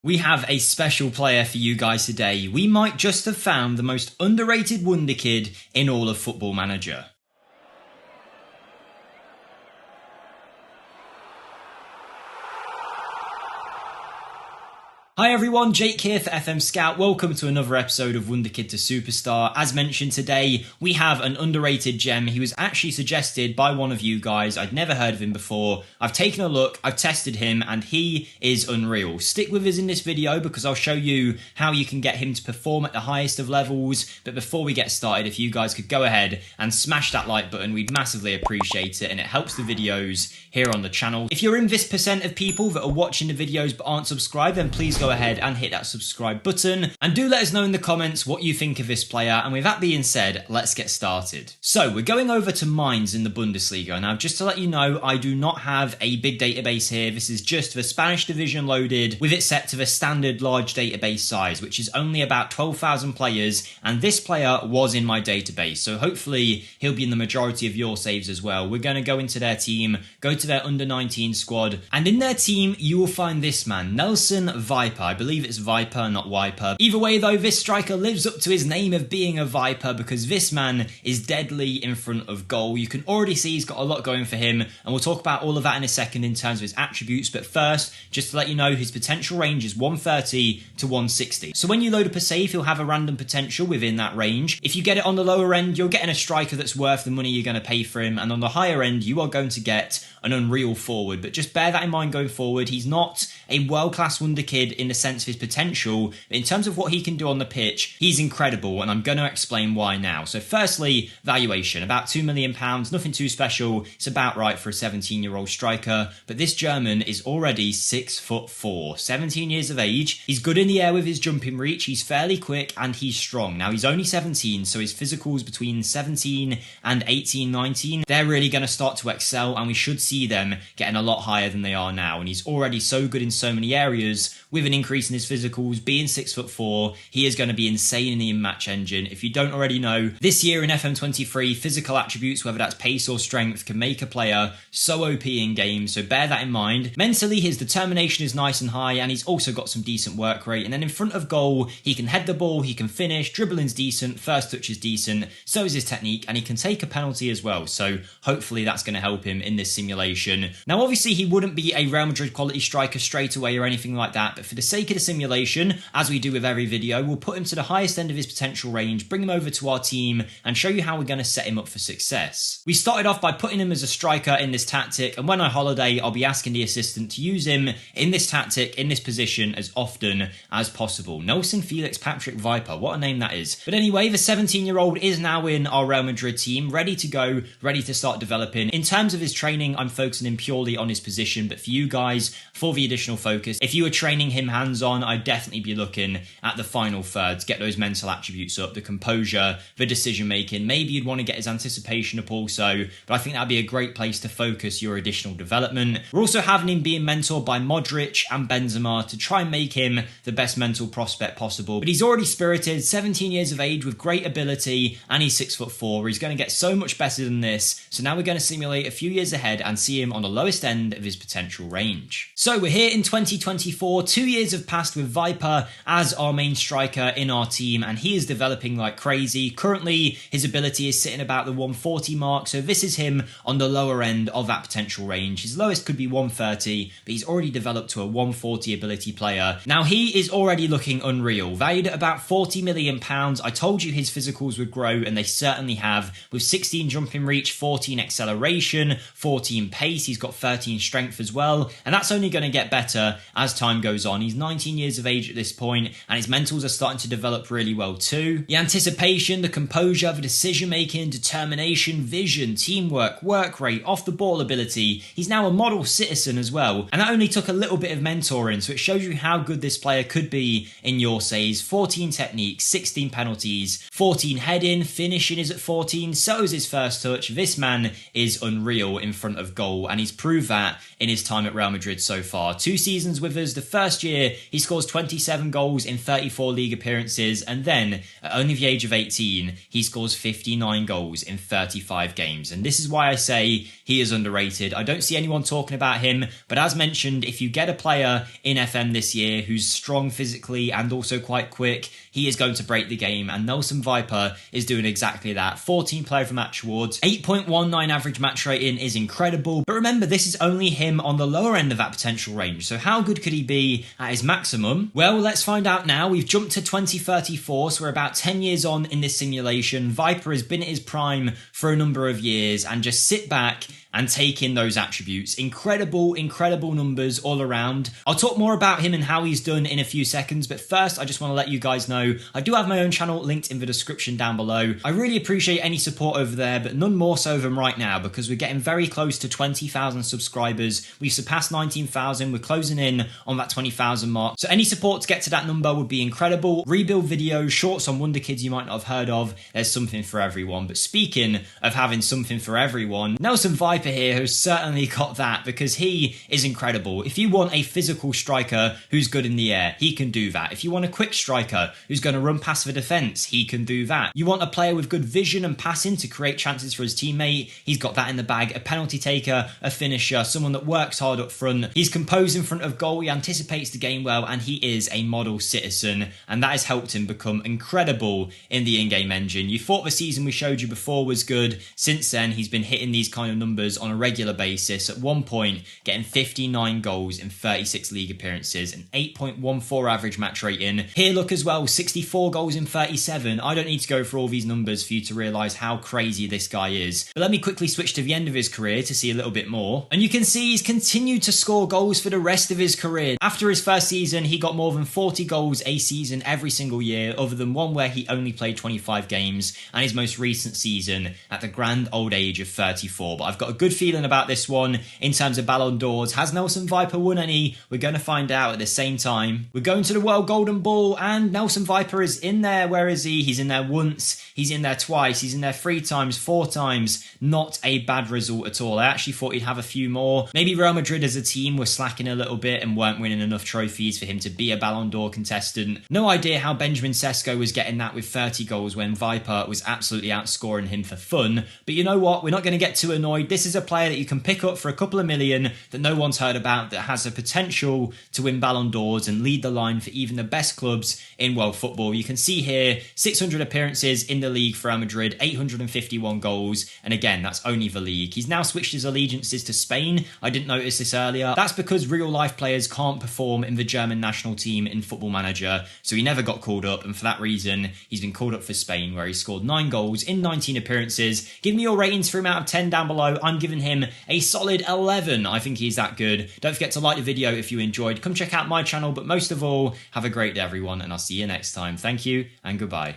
We have a special player for you guys today. We might just have found the most underrated Wonderkid in all of Football Manager. Hi everyone, Jake here for FMSCOUT. Welcome to another episode of Wonderkid to Superstar. As mentioned today, we have an underrated gem. He was actually suggested by one of you guys. I'd never heard of him before. I've taken a look, I've tested him, and he is unreal. Stick with us in this video because I'll show you how you can get him to perform at the highest of levels. But before we get started, if you guys could go ahead and smash that like button, we'd massively appreciate it, and it helps the videos here on the channel. If you're in this percent of people that are watching the videos but aren't subscribed, then please go ahead and hit that subscribe button, and do let us know in the comments what you think of this player. And with that being said, let's get started. So we're going over to mines in the Bundesliga. Now, just to let you know, I do not have a big database here. This is just the Spanish division loaded with it set to the standard large database size, which is only about 12,000 players, and this player was in my database, so hopefully he'll be in the majority of your saves as well. We're going to go into their team, go to their under 19 squad, and in their team you will find this man, Nelson Viper. I believe it's Viper, not Wiper. Either way though, this striker lives up to his name of being a Viper because this man is deadly in front of goal. You can already see he's got a lot going for him, and we'll talk about all of that in a second in terms of his attributes. But first, just to let you know, his potential range is 130 to 160. So when you load up a save, he'll have a random potential within that range. If you get it on the lower end, you're getting a striker that's worth the money you're going to pay for him, and on the higher end, you are going to get an unreal forward. But just bear that in mind going forward. He's not a world-class Wonderkid in the sense of his potential, but in terms of what he can do on the pitch, he's incredible, and I'm going to explain why now. So firstly, valuation, about £2 million, nothing too special. It's about right for a 17-year-old striker, but this German is already 6'4", 17 years of age. He's good in the air with his jumping reach, he's fairly quick, and he's strong. Now, he's only 17, so his physicals between 17 and 18, 19, they're really going to start to excel, and we should see them getting a lot higher than they are now. And he's already so good in so many areas. With an increase in his physicals, being 6'4", he is going to be insane in the in-match engine. If you don't already know, this year in FM23, physical attributes, whether that's pace or strength, can make a player so OP in games, so bear that in mind. Mentally, his determination is nice and high, and he's also got some decent work rate. And then in front of goal, he can head the ball, he can finish, dribbling's decent, first touch is decent, so is his technique, and he can take a penalty as well. So hopefully that's going to help him in this simulation. Now, obviously, he wouldn't be a Real Madrid quality striker straight away or anything like that, but for the sake of the simulation, as we do with every video, we'll put him to the highest end of his potential range, bring him over to our team, and show you how we're going to set him up for success. We started off by putting him as a striker in this tactic, and when I holiday, I'll be asking the assistant to use him in this tactic, in this position, as often as possible. Nelson Felix Patrick Viper, what a name that is. But anyway, the 17-year-old is now in our Real Madrid team, ready to go, ready to start developing. In terms of his training, I'm focusing him purely on his position, but for you guys, for the additional focus, if you were training him hands-on, I'd definitely be looking at the final third to get those mental attributes up, the composure, the decision-making. Maybe you'd want to get his anticipation up also, but I think that'd be a great place to focus your additional development. We're also having him being mentored by Modric and Benzema to try and make him the best mental prospect possible. But he's already spirited, 17 years of age with great ability, and he's 6'4". He's going to get so much better than this, so now we're going to simulate a few years ahead and see him on the lowest end of his potential range. So we're here in 2024, 2 years have passed with Viper as our main striker in our team, and he is developing like crazy. Currently, his ability is sitting about the 140 mark, so this is him on the lower end of that potential range. His lowest could be 130, but he's already developed to a 140 ability player. Now, he is already looking unreal, valued at about £40 million. I told you his physicals would grow, and they certainly have, with 16 jumping reach, 14 acceleration, 14 pace. He's got 13 strength as well, and that's only going to get better as time goes on. He's 19 years of age at this point, and his mentals are starting to develop really well too. The anticipation, the composure, the decision-making, determination, vision, teamwork, work rate, off-the-ball ability. He's now a model citizen as well, and that only took a little bit of mentoring, so it shows you how good this player could be in your saves. 14 techniques, 16 penalties, 14 heading, finishing is at 14, so is his first touch. This man is unreal in front of goal. goal, and he's proved that in his time at Real Madrid so far. 2 seasons with us. The first year, he scores 27 goals in 34 league appearances, and then, at only the age of 18, he scores 59 goals in 35 games. And this is why I say he is underrated. I don't see anyone talking about him, but as mentioned, if you get a player in FM this year who's strong physically and also quite quick, he is going to break the game, and Nelson Viper is doing exactly that. 14 player of the match awards, 8.19 average match rating is incredible, but remember, this is only him on the lower end of that potential range, so how good could he be at his maximum? Well, let's find out now. We've jumped to 2034, so we're about 10 years on in this simulation. Viper has been at his prime for a number of years, and just sit back and take in those attributes. Incredible numbers all around. I'll talk more about him and how he's done in a few seconds, but first I just want to let you guys know I do have my own channel linked in the description down below. I really appreciate any support over there, but none more so than right now, because we're getting very close to 20,000 subscribers. We've surpassed 19,000, we're closing in on that 20,000 mark, so any support to get to that number would be incredible. Rebuild videos, shorts on Wonderkids you might not have heard of, there's something for everyone. But speaking of having something for everyone, Nelson Viper here has certainly got that, because he is incredible. If you want a physical striker who's good in the air, he can do that. If you want a quick striker who's going to run past the defence, he can do that. You want a player with good vision and passing to create chances for his teammate, he's got that in the bag. A penalty taker, a finisher, someone that works hard up front. He's composed in front of goal, he anticipates the game well, and he is a model citizen, and that has helped him become incredible in the in-game engine. You thought the season we showed you before was good. Since then, he's been hitting these kind of numbers on a regular basis. At one point, getting 59 goals in 36 league appearances, an 8.14 average match rating. Here, look as well, 64 goals in 37. I don't need to go through all these numbers for you to realise how crazy this guy is. But let me quickly switch to the end of his career to see a little bit more. And you can see he's continued to score goals for the rest of his career. After his first season, he got more than 40 goals a season every single year, other than one where he only played 25 games, and his most recent season at the grand old age of 34. But I've got a good feeling about this one in terms of Ballon d'Ors. Has Nelson Viper won any? We're going to find out at the same time. We're going to the World Golden Ball, and Nelson Viper is in there. Where is he? He's in there once, he's in there twice, he's in there 3 times, 4 times. Not a bad result at all. I actually thought he'd have a few more. Maybe Real Madrid as a team were slacking a little bit and weren't winning enough trophies for him to be a Ballon d'Or contestant. No idea how Benjamin Sesko was getting that with 30 goals when Viper was absolutely outscoring him for fun. But you know what? We're not going to get too annoyed. This is a player that you can pick up for a couple of million that no one's heard about, that has the potential to win Ballon d'Ors and lead the line for even the best clubs in world football. You can see here 600 appearances in the league for Real Madrid, 851 goals, and again, that's only the league. He's now switched his allegiances to Spain. I didn't notice this earlier. That's because real life players can't perform in the German national team in Football Manager, so he never got called up, and for that reason he's been called up for Spain, where he scored 9 goals in 19 appearances. Give me your ratings for him out of 10 down below. I'm giving him a solid 11. I think he's that good. Don't forget to like the video if you enjoyed. Come check out my channel, but most of all, have a great day everyone, and I'll see you next time. Thank you and goodbye.